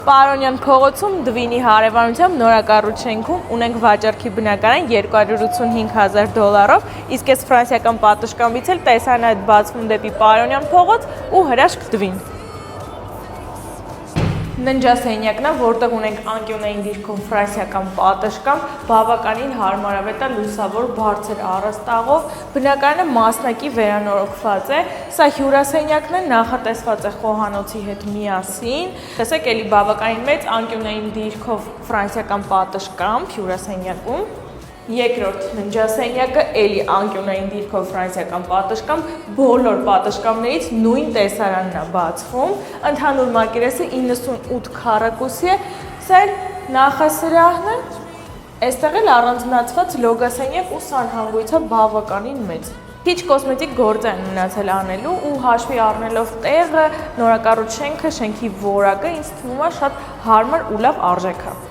Պարոնյան փողոցում Դվինի հարևանությամբ նորակառույց շենքում ունենք վաճառքի բնակարան $285,000, իսկ այս ֆրանսիական պատշգամբից էլ տեսանյութ բացվում դեպի Պարոնյան փողոց ու հրաշք Դվին։ Ննջասենյակն է, որտեղ ունենք անկյունային դիրքով ֆրանսիական պատշգամբ, բավականին հարմարավետ է լուսավոր բարձր առաստաղով, բնակարանը մասնակի վերանորոգված է, սա հյուրասենյակն է, նախատեսված է խոհանոցի հետ միասին, տեսեք էլի բավականին մեծ անկյունային դիրքով ֆրանսիական պատշգամբ հյուրասենյակում։ Երկրորդ ննջասենյակը էլի անկյունային դիրքով ֆրանսիական պատշգամբ, բոլոր պատշգամբներից նույն տեսարանն է բացվում, ընդհանուր մակերեսը 98 քառակուսի է, սա էլ նախասրահն է, այստեղ էլ առանձնացված լոգասենյակ ու սանհանգույցը բավականին մեծ։ Քիչ կոսմետիկ գործ են մնացել անելու ու հաշվի առնելով տեղը, նորակառույց շենքը, շենքի որակը ինձ թվում է շատ հարմար ու լավ արժեք է։